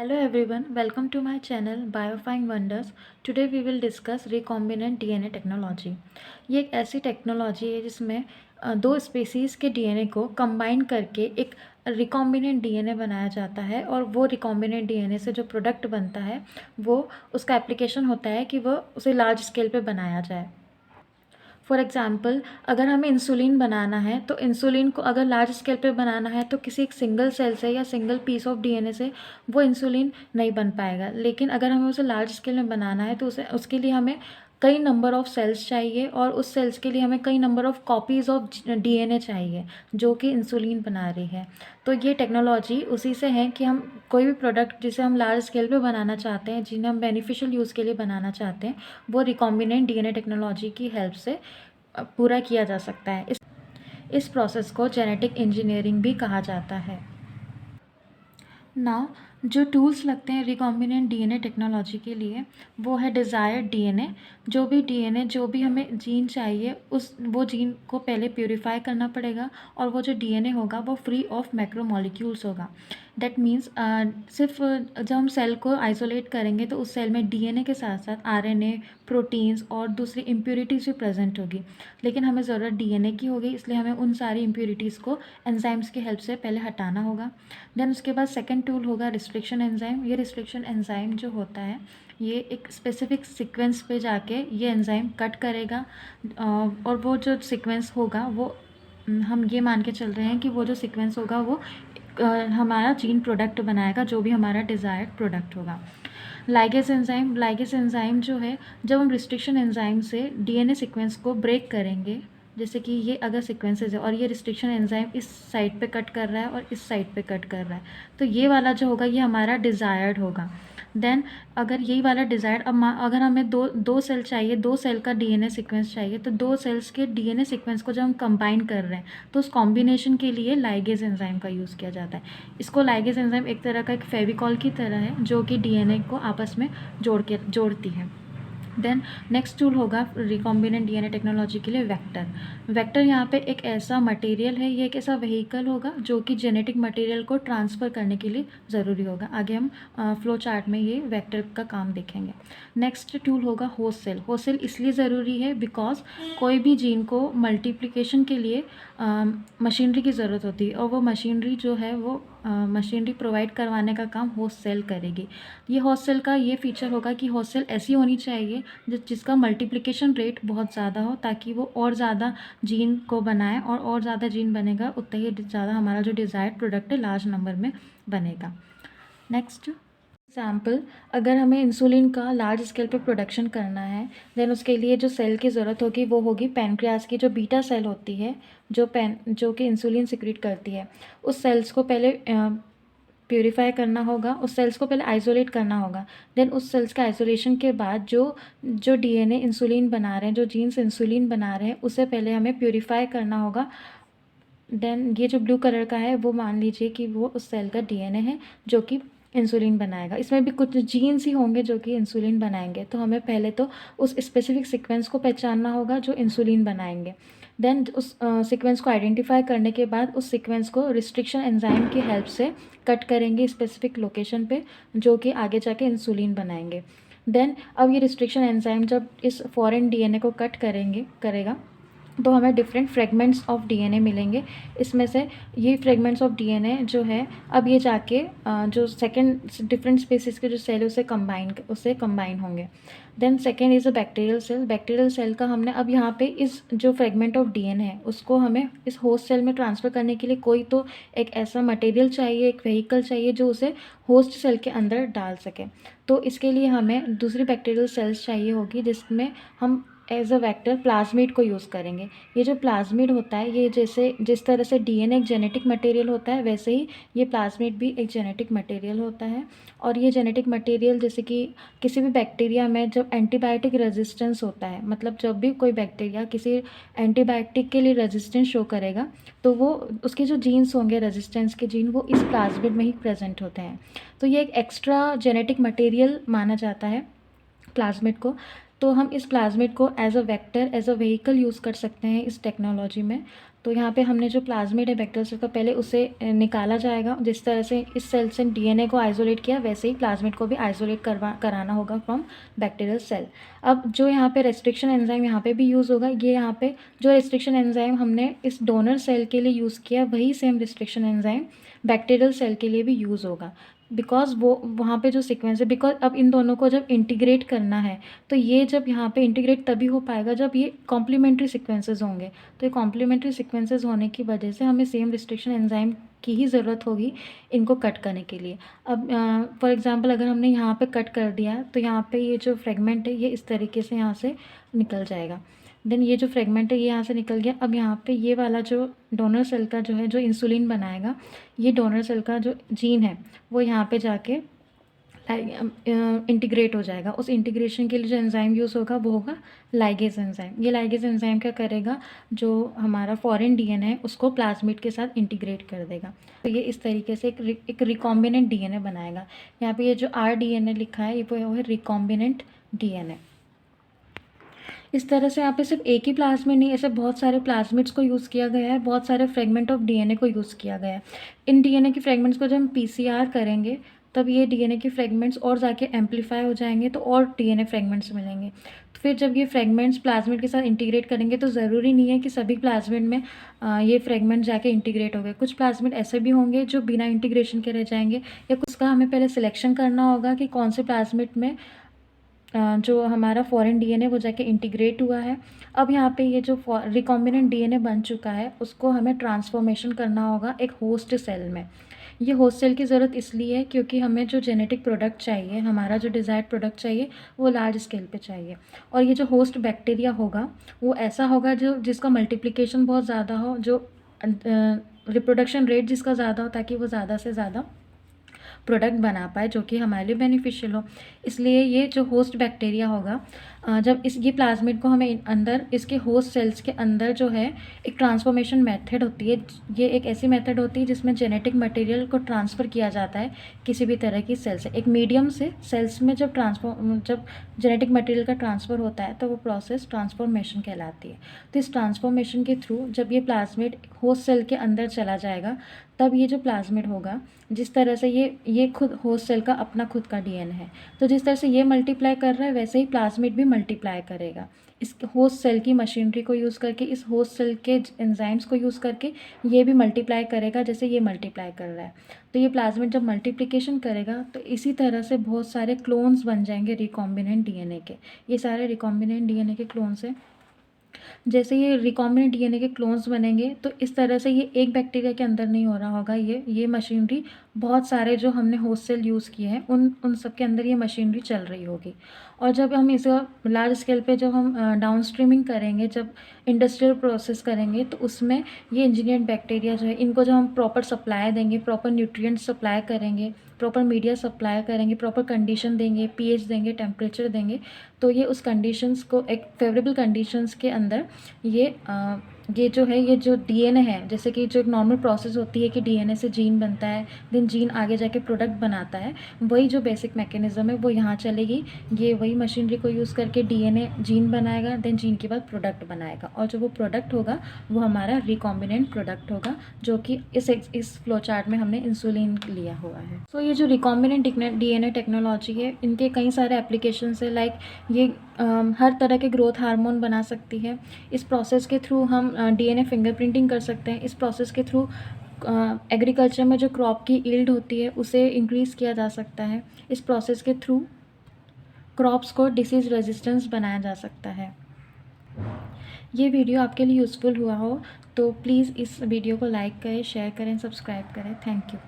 Hello everyone, welcome to my channel Biofying Wonders. Today we will discuss recombinant DNA technology. ये एक ऐसी technology है जिसमें दो स्पीसीज़ के डीएनए को कंबाइन करके एक रिकॉम्बिनेंट डीएनए बनाया जाता है और वो रिकॉम्बिनेंट डीएनए से जो प्रोडक्ट बनता है वो उसका एप्लीकेशन होता है कि वो उसे लार्ज स्केल पे बनाया जाए। फॉर एग्ज़ाम्पल अगर हमें इंसुलिन बनाना है तो इंसुलिन को अगर लार्ज स्केल पे बनाना है तो किसी एक सिंगल सेल से या सिंगल पीस ऑफ डीएनए से वो इंसुलिन नहीं बन पाएगा। लेकिन अगर हमें उसे लार्ज स्केल में बनाना है तो उसे उसके लिए हमें कई नंबर ऑफ़ सेल्स चाहिए और उस सेल्स के लिए हमें कई number of copies of DNA चाहिए जो कि इंसुलिन बना रही है। तो ये टेक्नोलॉजी उसी से है कि हम कोई भी प्रोडक्ट जिसे हम लार्ज स्केल पे बनाना चाहते हैं, जिन्हें हम बेनिफिशियल यूज़ के लिए बनाना चाहते हैं, वो रिकॉम्बिनेंट डीएनए टेक्नोलॉजी की हेल्प से पूरा किया जा सकता है। इस प्रोसेस को जेनेटिक इंजीनियरिंग भी कहा जाता है। नाउ जो टूल्स लगते हैं रिकॉम्बिनेंट डीएनए टेक्नोलॉजी के लिए वो है डिज़ायर्ड डीएनए। जो भी हमें जीन चाहिए वो जीन को पहले प्यूरिफाई करना पड़ेगा और वो जो डीएनए होगा वो फ्री ऑफ मैक्रोमोलिक्यूल्स होगा। दैट मीन्स सिर्फ जब हम सेल को आइसोलेट करेंगे तो उस सेल में डीएनए के साथ साथ आरएनए, प्रोटीन्स और दूसरी इम्प्योरिटीज़ भी प्रेजेंट होगी। लेकिन हमें ज़रूरत डीएनए की होगी, इसलिए हमें उन सारी इम्प्योरिटीज़ को एंजाइम्स की हेल्प से पहले हटाना होगा। देन उसके बाद सेकेंड टूल होगा रिस्ट्रिक्शन एंजाइम। ये रिस्ट्रिक्शन एंजाइम जो होता है ये एक स्पेसिफिक सीक्वेंस पे जाके ये एंजाइम कट करेगा और वो जो सीक्वेंस होगा वो हम ये मान के चल रहे हैं कि वो जो सीक्वेंस होगा वो हमारा जीन प्रोडक्ट बनाएगा, जो भी हमारा डिज़ायर्ड प्रोडक्ट होगा। लाइगेज एंजाइम जो है, जब हम रिस्ट्रिक्शन एंजाइम से डीएनए सीक्वेंस को ब्रेक करेंगे, जैसे कि ये अगर सीक्वेंसेस है और ये रिस्ट्रिक्शन एंजाइम इस साइड पे कट कर रहा है और इस साइड पे कट कर रहा है, तो ये वाला जो होगा ये हमारा डिज़ायर्ड होगा। देन अगर यही वाला डिज़ायर्ड अगर हमें दो सेल चाहिए, दो सेल का डीएनए सीक्वेंस चाहिए, तो दो सेल्स के डीएनए सीक्वेंस को जब हम कंबाइन कर रहे हैं तो उस कॉम्बिनेशन के लिए लाइगेज एंजाइम का यूज़ किया जाता है। इसको लाइगेज एंजाइम एक तरह का एक फेविकॉल की तरह है जो कि डीएनए को आपस में जोड़ती है। देन नेक्स्ट टूल होगा रिकॉम्बिनेंट डीएनए टेक्नोलॉजी के लिए वेक्टर यहाँ पे एक ऐसा मटेरियल है, ये एक ऐसा व्हीकल होगा जो कि जेनेटिक मटेरियल को ट्रांसफ़र करने के लिए ज़रूरी होगा। आगे हम फ्लो चार्ट में ये वेक्टर का काम देखेंगे। नेक्स्ट टूल होगा होस्ट सेल इसलिए ज़रूरी है बिकॉज कोई भी जीन को मल्टीप्लिकेशन के लिए मशीनरी की ज़रूरत होती है और वो मशीनरी जो है वो मशीनरी प्रोवाइड करवाने का काम होस्ट सेल करेगी। ये होस्ट सेल का ये फीचर होगा कि होस्ट सेल ऐसी होनी चाहिए जिसका मल्टीप्लिकेशन रेट बहुत ज़्यादा हो, ताकि वो और ज़्यादा जीन को बनाए और ज़्यादा जीन बनेगा उतना ही ज़्यादा हमारा जो डिज़ायर्ड प्रोडक्ट है लार्ज नंबर में बनेगा। नेक्स्ट एग्जाम्पल, अगर हमें इंसुलिन का लार्ज स्केल पे प्रोडक्शन करना है देन उसके लिए जो सेल की ज़रूरत होगी वो होगी पैनक्रियाज की जो बीटा सेल होती है, जो कि इंसुलिन सिक्रीट करती है। उस सेल्स को पहले प्यूरिफाई करना होगा, उस सेल्स को पहले आइसोलेट करना होगा। देन उस सेल्स का आइसोलेशन के बाद जो डीएनए इंसुलिन बना रहे हैं, जो जीन्स इंसुलिन बना रहे हैं, उसे पहले हमें प्यूरिफाई करना होगा। देन ये जो ब्लू कलर का है वो मान लीजिए कि वो उस सेल का डीएनए है जो कि इंसुलिन बनाएगा। इसमें भी कुछ जीन्स ही होंगे जो कि इंसुलिन बनाएंगे, तो हमें पहले तो उस स्पेसिफिक सीक्वेंस को पहचानना होगा जो इंसुलिन बनाएंगे। देन उस सीक्वेंस को आइडेंटिफाई करने के बाद उस सीक्वेंस को रिस्ट्रिक्शन एंजाइम की हेल्प से कट करेंगे स्पेसिफिक लोकेशन पे, जो कि आगे जाके इंसुलिन बनाएंगे। देन अब ये रिस्ट्रिक्शन एंजाइम जब इस फॉरेन डीएनए को कट करेगा तो हमें डिफरेंट फ्रेगमेंट्स ऑफ डीएनए मिलेंगे। इसमें से ये फ्रेगमेंट्स ऑफ डीएनए जो है अब ये जाके जो सेकंड डिफरेंट स्पीसीज़ के जो सेल है उससे कंबाइन होंगे। Then second is a bacterial cell का हमने अब यहाँ पे इस जो फ्रेगमेंट ऑफ डीएनए है उसको हमें इस होस्ट सेल में ट्रांसफ़र करने के लिए कोई तो एक ऐसा मटेरियल चाहिए, एक व्हीकल चाहिए जो उसे होस्ट सेल के अंदर डाल सके। तो इसके लिए हमें दूसरी बैक्टीरियल सेल्स चाहिए होगी जिसमें हम एज अ वेक्टर प्लाज्मिड को यूज़ करेंगे। ये जो प्लाज्मिड होता है ये जिस तरह से डीएनए एक जेनेटिक मटेरियल होता है वैसे ही ये प्लाज्मिड भी एक जेनेटिक मटेरियल होता है। और ये जेनेटिक मटेरियल जैसे कि किसी भी बैक्टीरिया में जब एंटीबायोटिक रेजिस्टेंस होता है, मतलब जब भी कोई बैक्टीरिया किसी एंटीबायोटिक के लिए रेजिस्टेंस शो करेगा तो वो उसके जो जीन्स होंगे रेजिस्टेंस के जीन वो इस प्लाज्मिड में ही प्रेजेंट होते हैं। तो ये एक एक्स्ट्रा जेनेटिक मटेरियल माना जाता है प्लाज्मिड को। तो हम इस प्लाज्मिड को as a vector as a vehicle use कर सकते हैं इस टेक्नोलॉजी में। तो यहाँ पे हमने जो प्लाज्मिड है बैक्टीरियल सेल का, पहले उसे निकाला जाएगा। जिस तरह से इस सेल से डीएनए को आइसोलेट किया, वैसे ही प्लाज्मिड को भी आइसोलेट कराना होगा फ्रॉम बैक्टीरियल सेल। अब जो यहाँ पे रेस्ट्रिक्शन एंजाइम यहाँ पे भी यूज़ होगा, ये यहाँ पे जो रेस्ट्रिक्शन एंजाइम हमने इस डोनर सेल के लिए यूज़ किया, वही same restriction enzyme bacterial cell के लिए भी यूज़ होगा। बिकॉज वो वहाँ पे जो सीक्वेंस है, बिकॉज अब इन दोनों को जब इंटीग्रेट करना है, तो ये जब यहाँ पे इंटीग्रेट तभी हो पाएगा जब ये कॉम्प्लीमेंट्री सीक्वेंसेस होंगे। तो ये कॉम्प्लीमेंट्री सीक्वेंसेस होने की वजह से हमें सेम रिस्ट्रिक्शन एंजाइम की ही ज़रूरत होगी इनको कट करने के लिए। अब फॉर एग्जांपल अगर हमने यहाँ पे कट कर दिया, तो यहाँ पे ये जो फ्रेगमेंट है ये इस तरीके से यहाँ से निकल जाएगा। देन ये जो फ्रेगमेंट है ये यहाँ से निकल गया। अब यहाँ पे ये वाला जो डोनर सेल का जो है, जो इंसुलिन बनाएगा, ये डोनर सेल का जो जीन है वो यहाँ पे जाके इंटीग्रेट हो जाएगा। उस इंटीग्रेशन के लिए जो एंजाइम यूज़ होगा वो होगा लाइगेज एंजाइम। ये लाइगेज एंजाइम क्या करेगा, जो हमारा फॉरेन डीएनए है उसको प्लाज्मिड के साथ इंटीग्रेट कर देगा। तो ये इस तरीके से एक रिकॉम्बिनेंट डीएनए बनाएगा। यहाँ पे ये जो rDNA लिखा है, ये वो है रिकॉम्बिनेंट डीएनए। इस तरह से यहाँ पे सिर्फ एक ही प्लाज्मिड नहीं, ऐसे बहुत सारे प्लाज्मिड्स को यूज़ किया गया है, बहुत सारे फ्रेगमेंट ऑफ डीएनए को यूज़ किया गया है। इन डीएनए की फ्रेगमेंट्स को जब हम पीसीआर करेंगे, तब ये डीएनए के फ्रेगमेंट्स और जाके एम्पलीफाई हो जाएंगे, तो और डीएनए फ्रेगमेंट्स मिलेंगे। तो फिर जब ये फ्रेगमेंट्स प्लाज्मिड के साथ इंटीग्रेट करेंगे, तो ज़रूरी नहीं है कि सभी प्लाज्मिड में ये फ्रेगमेंट जाके इंटीग्रेट हो गए। कुछ प्लाज्मिड ऐसे भी होंगे जो बिना इंटीग्रेशन के रह जाएंगे, या कुछ का हमें पहले सिलेक्शन करना होगा कि कौन से प्लाज्मिड में जो हमारा फॉरेन डीएनए वो जाके इंटीग्रेट हुआ है। अब यहाँ पे ये जो रिकॉम्बिनेंट डीएनए बन चुका है, उसको हमें ट्रांसफॉर्मेशन करना होगा एक होस्ट सेल में। ये होस्ट सेल की ज़रूरत इसलिए है क्योंकि हमें जो जेनेटिक प्रोडक्ट चाहिए, हमारा जो डिज़ायर्ड प्रोडक्ट चाहिए, वो लार्ज स्केल पे चाहिए। और ये जो होस्ट बैक्टीरिया होगा वो ऐसा होगा जो जिसका मल्टीप्लिकेशन बहुत ज़्यादा हो, जो रिप्रोडक्शन रेट जिसका ज़्यादा हो, ताकि वो ज़्यादा से ज़्यादा प्रोडक्ट बना पाए जो कि हमारे लिए बेनिफिशियल हो। इसलिए ये जो होस्ट बैक्टीरिया होगा, जब ये प्लाज्मिड को हमें अंदर इसके होस्ट सेल्स के अंदर जो है एक ट्रांसफॉर्मेशन मेथड होती है। ये एक ऐसी मेथड होती है जिसमें जेनेटिक मटेरियल को ट्रांसफ़र किया जाता है किसी भी तरह की सेल से। एक मीडियम से सेल्स में जब जेनेटिक मटेरियल का ट्रांसफ़र होता है, तो वो प्रोसेस ट्रांसफॉर्मेशन कहलाती है। तो इस ट्रांसफॉर्मेशन के थ्रू जब ये प्लाज्मिड होस्ट सेल के अंदर चला जाएगा, तब ये जो प्लाज्मिड होगा, जिस तरह से ये खुद होस्ट सेल का अपना खुद का डीएनए है, तो जिस तरह से ये मल्टीप्लाई कर रहा है, वैसे ही प्लाज्मिड भी मल्टीप्लाई करेगा। इस होस्ट सेल की मशीनरी को यूज़ करके, इस होस्ट सेल के एंजाइम्स को यूज़ करके ये भी मल्टीप्लाई करेगा जैसे ये मल्टीप्लाई कर रहा है। तो ये प्लाज्मिड जब मल्टीप्लिकेशन करेगा, तो इसी तरह से बहुत सारे क्लोन्स बन जाएंगे रिकॉम्बिनेंट डीएनए के। ये सारे रिकॉम्बिनेंट डीएनए के क्लोन्स हैं। जैसे ये रिकॉम्बिनेंट डीएनए के क्लोन्स बनेंगे, तो इस तरह से ये एक बैक्टीरिया के अंदर नहीं हो रहा होगा। ये मशीनरी बहुत सारे जो हमने होस्ट सेल यूज़ किए हैं उन सब के अंदर ये मशीनरी चल रही होगी। और जब हम इसे लार्ज स्केल पे जब हम डाउन स्ट्रीमिंग करेंगे, जब इंडस्ट्रियल प्रोसेस करेंगे, तो उसमें ये इंजीनियर्ड बैक्टीरिया जो है, इनको जब हम प्रॉपर सप्लाई देंगे, प्रॉपर न्यूट्रिएंट सप्लाई करेंगे, प्रॉपर मीडिया सप्लाई करेंगे, प्रॉपर कंडीशन देंगे, पीएच देंगे, टेम्परेचर देंगे, तो ये उस कंडीशंस को एक फेवरेबल कंडीशंस के अंदर ये जो डीएनए है, जैसे कि जो एक नॉर्मल प्रोसेस होती है कि डीएनए से जीन बनता है, देन जीन आगे जाके प्रोडक्ट बनाता है, वही जो बेसिक मैकेनिज़्म है वो यहाँ चलेगी। ये वही मशीनरी को यूज़ करके डीएनए जीन बनाएगा, देन जीन के बाद प्रोडक्ट बनाएगा, और जो वो प्रोडक्ट होगा वो हमारा रिकॉम्बिनेंट प्रोडक्ट होगा, जो कि इस फ्लो चार्ट में हमने इंसुलिन लिया हुआ है। तो ये जो रिकॉम्बिनेंट डीएनए टेक्नोलॉजी है, इनके कई सारे एप्लीकेशंस है। लाइक ये हर तरह के ग्रोथ हार्मोन बना सकती है। इस प्रोसेस के थ्रू हम डीएनए फिंगरप्रिंटिंग कर सकते हैं। इस प्रोसेस के थ्रू एग्रीकल्चर में जो क्रॉप की यील्ड होती है उसे इंक्रीज़ किया जा सकता है। इस प्रोसेस के थ्रू क्रॉप्स को डिसीज़ रेजिस्टेंस बनाया जा सकता है। ये वीडियो आपके लिए यूज़फुल हुआ हो तो प्लीज़ इस वीडियो को लाइक करें, शेयर करें, सब्सक्राइब करें। Thank you.